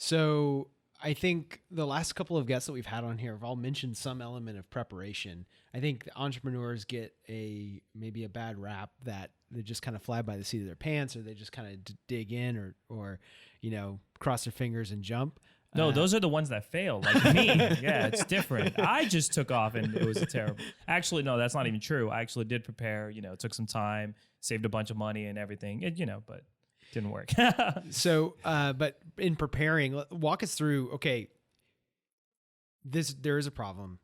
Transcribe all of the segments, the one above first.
So I think the last couple of guests that we've had on here have all mentioned some element of preparation. I think entrepreneurs get maybe a bad rap that they just kind of fly by the seat of their pants, or they just kind of dig in, or cross their fingers and jump. No, those are the ones that fail, like me. Yeah, it's different. I just took off and it was terrible. Actually, no, that's not even true. I actually did prepare, it took some time, saved a bunch of money and everything, but didn't work. So, but in preparing, walk us through, okay, there is a problem.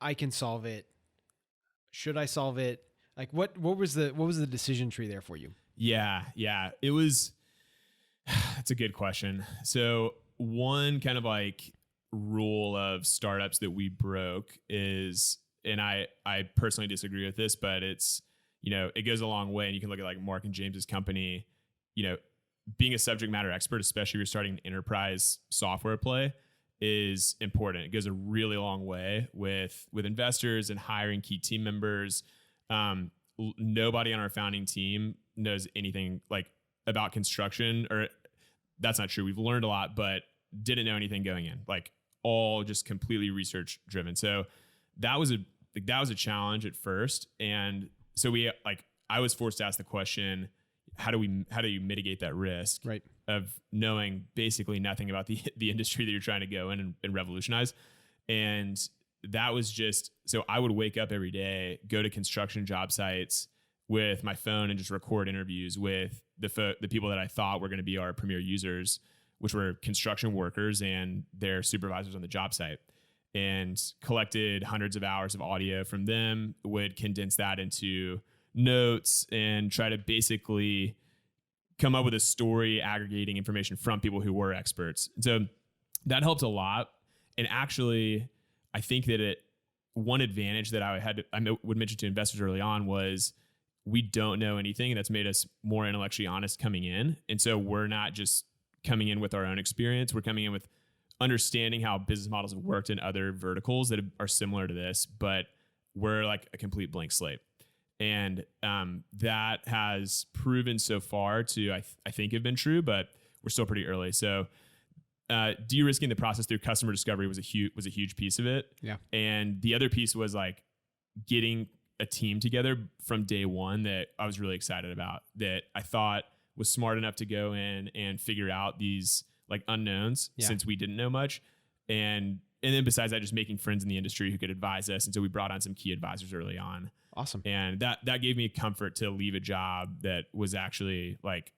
I can solve it. Should I solve it? Like what was the decision tree there for you? Yeah. It was, that's a good question. So one kind of like rule of startups that we broke is, and I personally disagree with this, but it's, it goes a long way. And you can look at like Mark and James's company, being a subject matter expert, especially if you're starting an enterprise software play, is important. It goes a really long way with investors and hiring key team members. Nobody on our founding team knows anything like about construction, or that's not true. We've learned a lot, but didn't know anything going in, like all just completely research driven. So that was a challenge at first. And so I was forced to ask the question, how do you mitigate that risk right. of knowing basically nothing about the industry that you're trying to go in and revolutionize? And that was just, so I would wake up every day, go to construction job sites with my phone and just record interviews with the people that I thought were going to be our premier users, which were construction workers and their supervisors on the job site, and collected hundreds of hours of audio from them, would condense that into notes and try to basically come up with a story aggregating information from people who were experts. And so that helped a lot. And actually, I think that one advantage that I would mention to investors early on was we don't know anything, and that's made us more intellectually honest coming in. And so we're not just coming in with our own experience. We're coming in with understanding how business models have worked in other verticals that are similar to this, but we're like a complete blank slate. And that has proven so far to, I think, have been true, but we're still pretty early. So de-risking the process through customer discovery was a huge piece of it. Yeah. And the other piece was like getting a team together from day one that I was really excited about, that I thought was smart enough to go in and figure out these like unknowns, since we didn't know much. And then besides that, just making friends in the industry who could advise us. And so we brought on some key advisors early on. Awesome. And that gave me comfort to leave a job that was actually like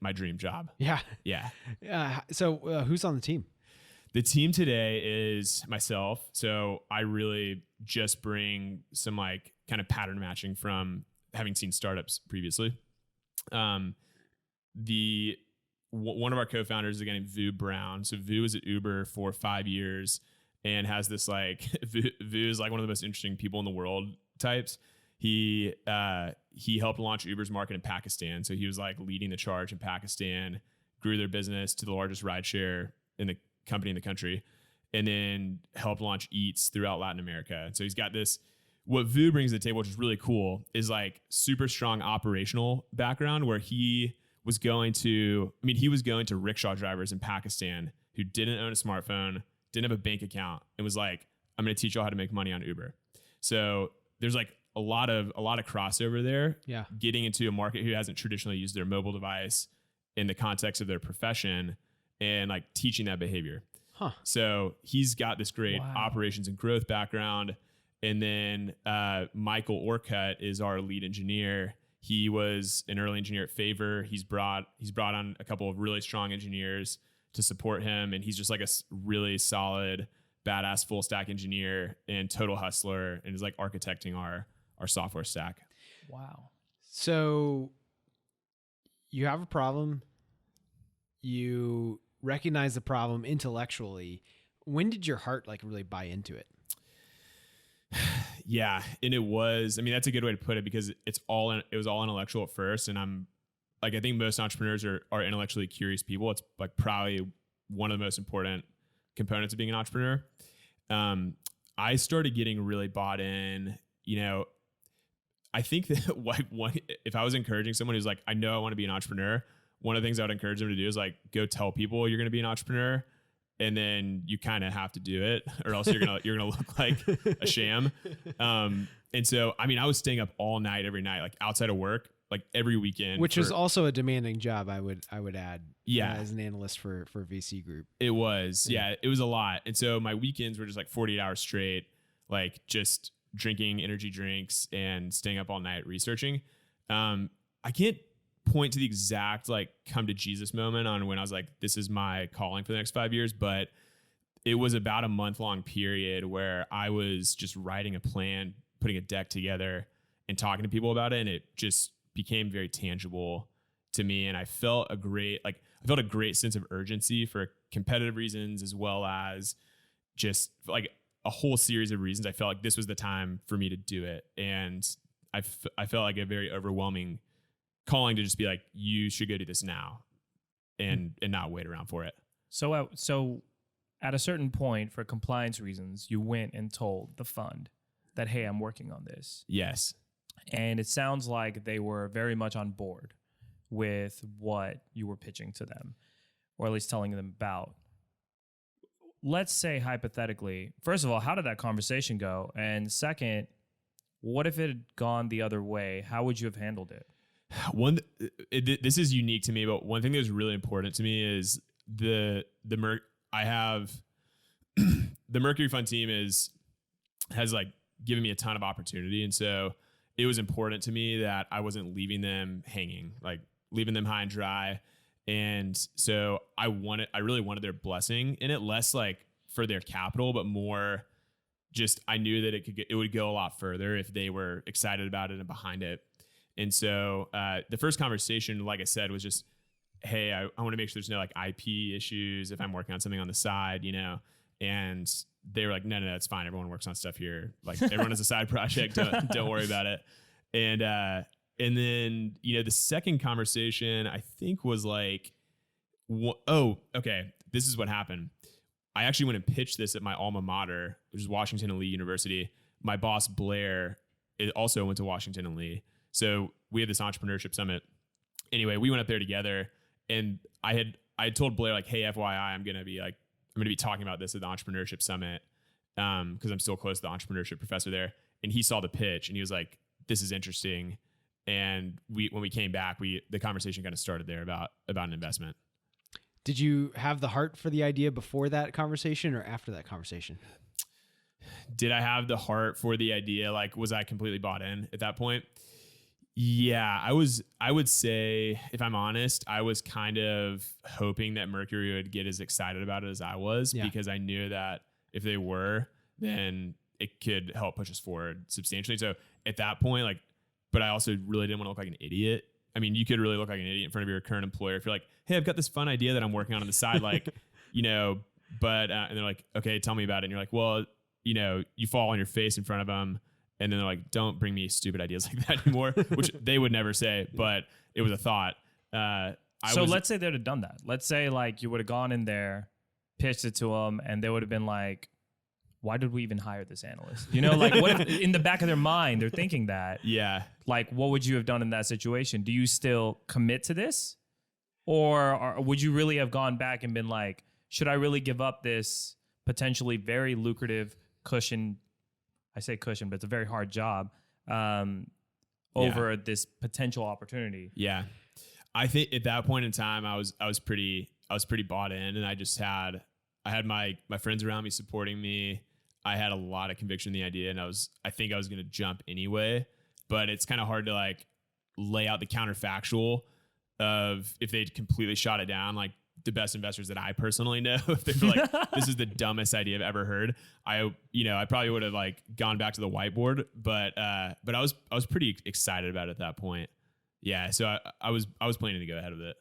my dream job. Yeah. Yeah. So who's on the team? The team today is myself. So I really just bring some like kind of pattern matching from having seen startups previously. One of our co-founders is a guy named Vu Brown. So Vu was at Uber for 5 years and has this like, Vu is like one of the most interesting people in the world types. He helped launch Uber's market in Pakistan. So he was like leading the charge in Pakistan, grew their business to the largest rideshare company in the country, and then helped launch Eats throughout Latin America. And so he's got this, what Vu brings to the table, which is really cool, is like super strong operational background, where he was going to rickshaw drivers in Pakistan who didn't own a smartphone, didn't have a bank account, and was like, I'm going to teach y'all how to make money on Uber. So there's like a lot of crossover there. Yeah. Getting into a market who hasn't traditionally used their mobile device in the context of their profession and like teaching that behavior. Huh. So he's got this great operations and growth background. And then Michael Orcutt is our lead engineer. He was an early engineer at Favor. He's brought on a couple of really strong engineers to support him. And he's just like a really solid, badass full stack engineer and total hustler, and is like architecting our software stack. Wow. So you have a problem. You recognize the problem intellectually. When did your heart like really buy into it? Yeah. And it was, that's a good way to put it, because it was all intellectual at first. And I'm like, I think most entrepreneurs are intellectually curious people. It's like probably one of the most important components of being an entrepreneur. I started getting really bought in, I think that if I was encouraging someone who's like, I know I want to be an entrepreneur, one of the things I would encourage them to do is like go tell people you're going to be an entrepreneur, and then you kind of have to do it, or else you're gonna look like a sham. And so I mean, I was staying up all night every night, like outside of work, like every weekend, which is also a demanding job. I would add, yeah, as an analyst for VC Group. It was, yeah, it was a lot. And so my weekends were just like 48 hours straight, like just drinking energy drinks and staying up all night researching. I can't point to the exact like come to Jesus moment on when I was like, this is my calling for the next 5 years, but it was about a month-long period where I was just writing a plan, putting a deck together, and talking to people about it, and it just became very tangible to me. And I felt a great sense of urgency for competitive reasons, as well as just like a whole series of reasons. I felt like this was the time for me to do it. And I felt like a very overwhelming calling to just be like, you should go do this now and not wait around for it. So at a certain point, for compliance reasons, you went and told the fund that, hey, I'm working on this. Yes. And it sounds like they were very much on board with what you were pitching to them, or at least telling them about. Let's say hypothetically, first of all, how did that conversation go? And second, what if it had gone the other way? How would you have handled it? This is unique to me, but one thing that was really important to me is the Mercury Fund team has like given me a ton of opportunity. And so it was important to me that I wasn't leaving them hanging, like leaving them high and dry. And so I really wanted their blessing in it, less like for their capital, but more just, I knew that it would go a lot further if they were excited about it and behind it. And so the first conversation, like I said, was just, hey, I want to make sure there's no like IP issues if I'm working on something on the side, you know? And they were like, no, it's fine. Everyone works on stuff here. Like everyone has a side project. Don't worry about it. And then, you know, the second conversation I think was like, oh, okay, this is what happened. I actually went and pitched this at my alma mater, which is Washington and Lee University. My boss, Blair, also went to Washington and Lee. So we had this entrepreneurship summit. Anyway, we went up there together, and I had told Blair like, hey, FYI, I'm going to be talking about this at the entrepreneurship summit. Cause I'm still close to the entrepreneurship professor there. And he saw the pitch and he was like, this is interesting. And when we came back, the conversation kind of started there about an investment. Did you have the heart for the idea before that conversation or after that conversation? Did I have the heart for the idea? Like, was I completely bought in at that point? Yeah, I would say, if I'm honest, I was kind of hoping that Mercury would get as excited about it as I was, because I knew that if they were, then it could help push us forward substantially. So at that point, like, but I also really didn't want to look like an idiot. I mean, you could really look like an idiot in front of your current employer if you're like, hey, I've got this fun idea that I'm working on the side, like, you know, but, and they're like, okay, tell me about it. And you're like, well, you know, you fall on your face in front of them. And then they're like, don't bring me stupid ideas like that anymore, which they would never say, but it was a thought. Let's say they'd have done that. Let's say like you would have gone in there, pitched it to them, and they would have been like, why did we even hire this analyst? You know, like what if in the back of their mind, they're thinking that. Yeah. Like, what would you have done in that situation? Do you still commit to this? Or would you really have gone back and been like, should I really give up this potentially very lucrative cushion? I say cushion, but it's a very hard job over this potential opportunity. Yeah. I think at that point in time, I was pretty bought in, and I had my friends around me supporting me. I had a lot of conviction in the idea, and I think I was going to jump anyway, but it's kind of hard to like lay out the counterfactual of if they'd completely shot it down, like the best investors that I personally know, if they were like, this is the dumbest idea I've ever heard, I probably would have like gone back to the whiteboard, but I was pretty excited about it at that point. Yeah. So I was planning to go ahead with it.